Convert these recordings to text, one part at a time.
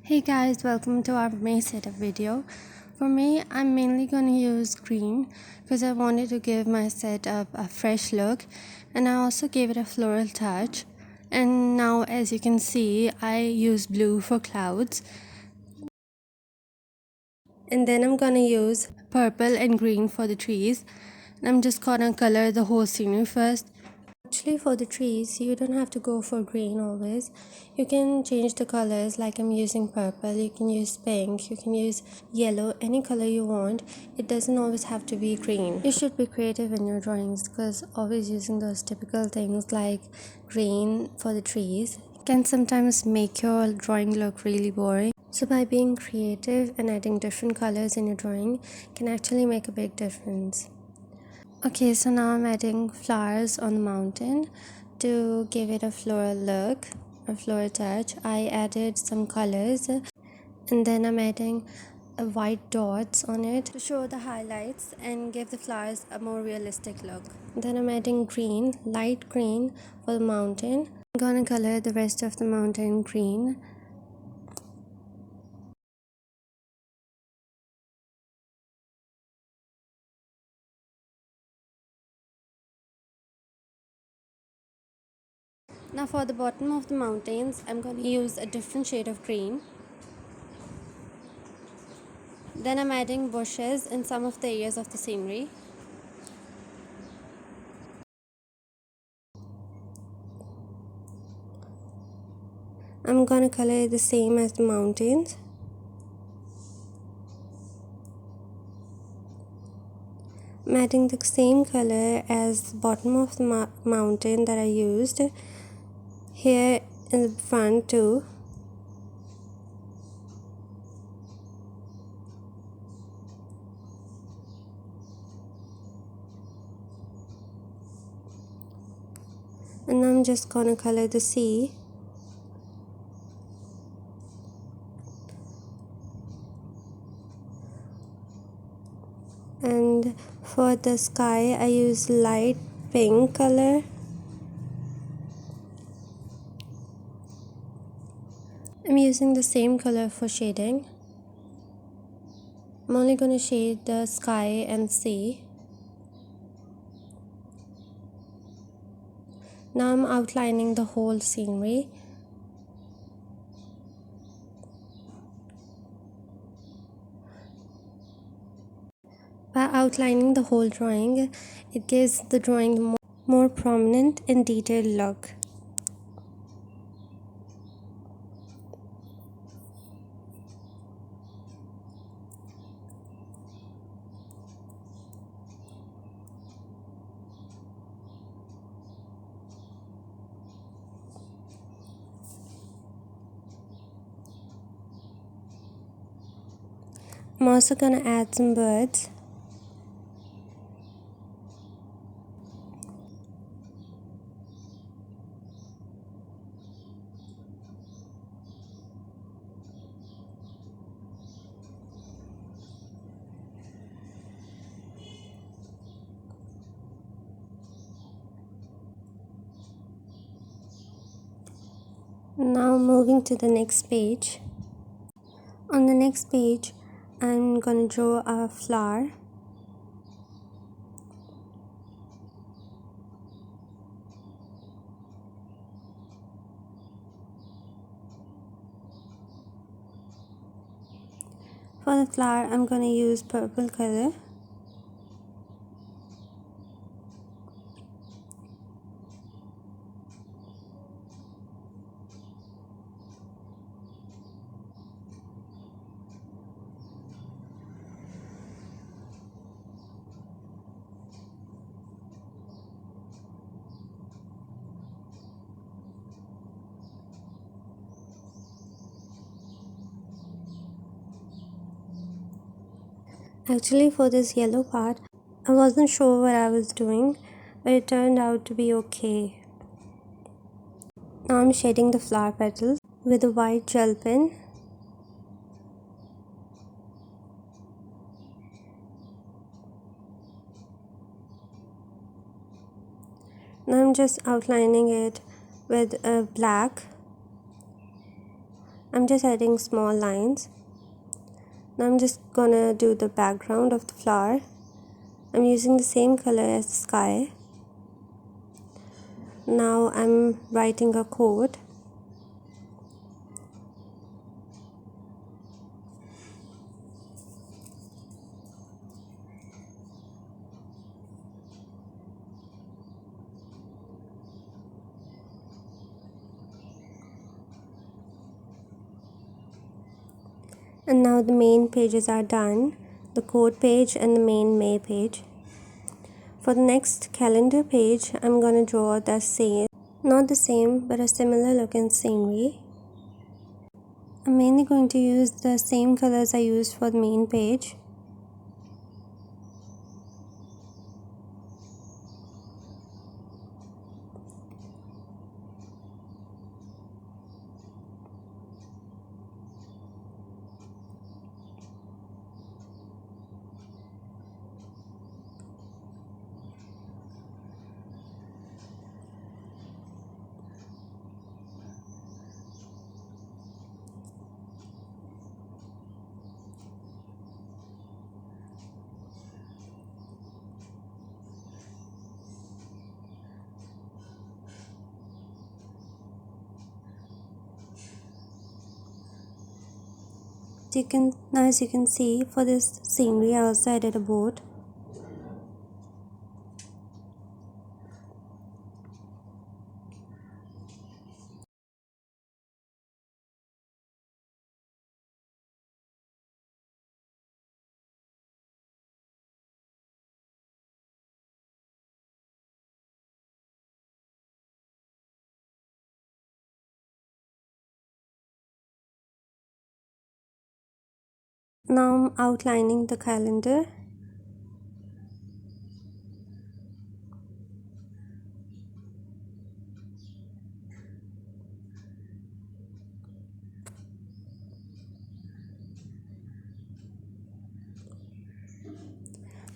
Hey guys, welcome to our May setup video. For me, I'm mainly going to use green because I wanted to give my setup a fresh look, and I also gave it a floral touch. And now, as you can see, I use blue for clouds, and then I'm going to use purple and green for the trees. And I'm just going to color the whole scenery first. Actually, for the trees, you don't have to go for green always. You can change the colors, like I'm using purple, you can use pink, you can use yellow, any color you want. It doesn't always have to be green. You should be creative in your drawings, because always using those typical things like green for the trees can sometimes make your drawing look really boring. So by being creative and adding different colors in your drawing can actually make a big difference. Okay, so now I'm adding flowers on the mountain to give it a floral look, a floral touch. I added some colors, and then I'm adding white dots on it to show the highlights and give the flowers a more realistic look. Then I'm adding green, light green for the mountain. I'm gonna color the rest of the mountain green. Now for the bottom of the mountains, I'm going to use a different shade of green. Then I'm adding bushes in some of the areas of the scenery. I'm gonna color it the same as the mountains. I'm adding the same color as the bottom of the mountain that I used here in the front too. And I'm just gonna color the sea. And for the sky, I use light pink color. I'm using the same color for shading. I'm only gonna shade the sky and sea. Now I'm outlining the whole scenery. By outlining the whole drawing, it gives the drawing more prominent and detailed look. I'm also gonna add some birds. Now moving to the next page. On the next page, I'm gonna draw a flower. For the flower, I'm gonna use purple color. Actually, for this yellow part, I wasn't sure what I was doing, but it turned out to be okay. Now I'm shading the flower petals with a white gel pen. Now I'm just outlining it with black. I'm just adding small lines. Now I'm just gonna do the background of the flower. I'm using the same color as the sky. Now I'm writing a quote. And now the main pages are done, the quote page and the main May page. For the next calendar page, I'm gonna draw the same, not the same, but a similar looking scenery. I'm mainly going to use the same colors I used for the main page. As you can see, for this scenery I also added a boat. Now I'm outlining the calendar.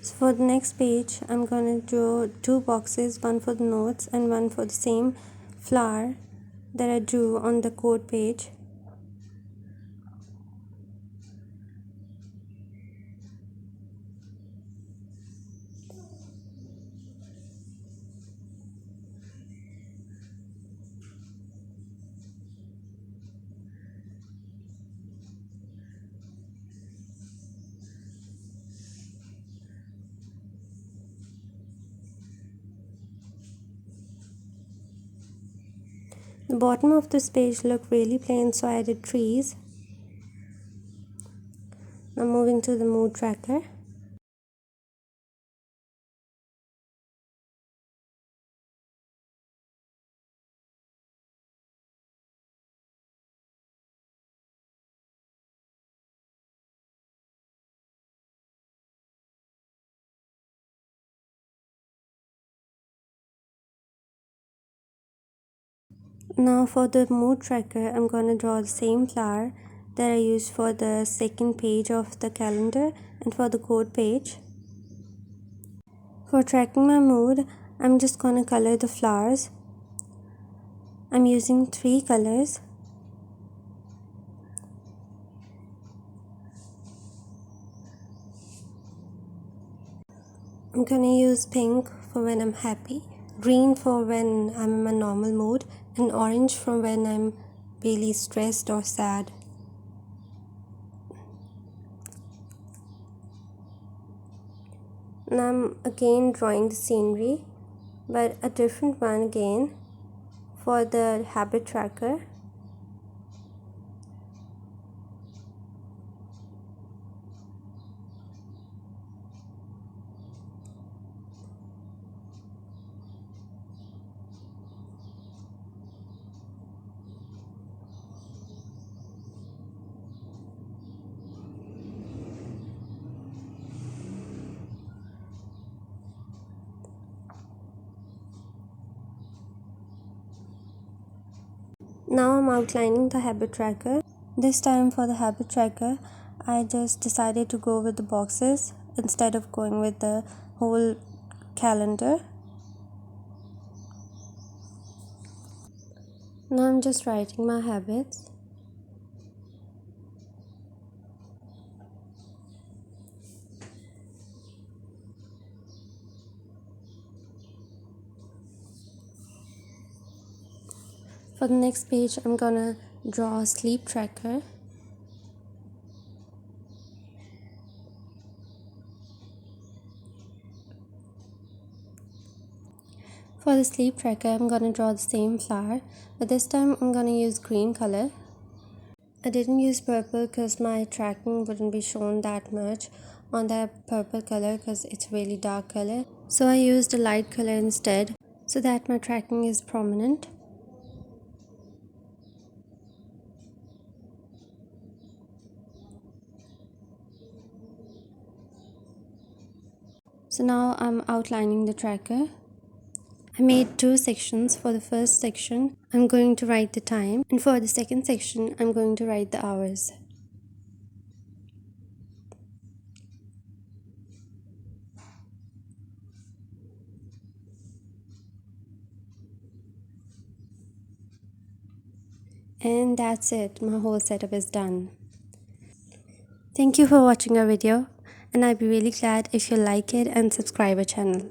So for the next page, I'm gonna draw two boxes, one for the notes and one for the same flower that I drew on the quote page. The bottom of this page looked really plain, so I added trees. Now moving to the mood tracker. Now for the mood tracker, I'm gonna draw the same flower that I used for the second page of the calendar and for the quote page. For tracking my mood, I'm just gonna color the flowers. I'm using 3 colors. I'm gonna use pink for when I'm happy, green for when I'm in my normal mood, and orange for when I'm really stressed or sad. Now I'm again drawing the scenery, but a different one again for the habit tracker. Now I'm outlining the habit tracker. This time for the habit tracker, I just decided to go with the boxes instead of going with the whole calendar. Now I'm just writing my habits. For the next page, I'm gonna draw a sleep tracker. For the sleep tracker, I'm gonna draw the same flower, but this time I'm gonna use green color. I didn't use purple because my tracking wouldn't be shown that much on that purple color because it's really dark color. So I used a light color instead so that my tracking is prominent. So now I'm outlining the tracker. I made two sections. For the first section, I'm going to write the time, and for the second section, I'm going to write the hours. And that's it, my whole setup is done. Thank you for watching our video, and I'd be really glad if you like it and subscribe our channel.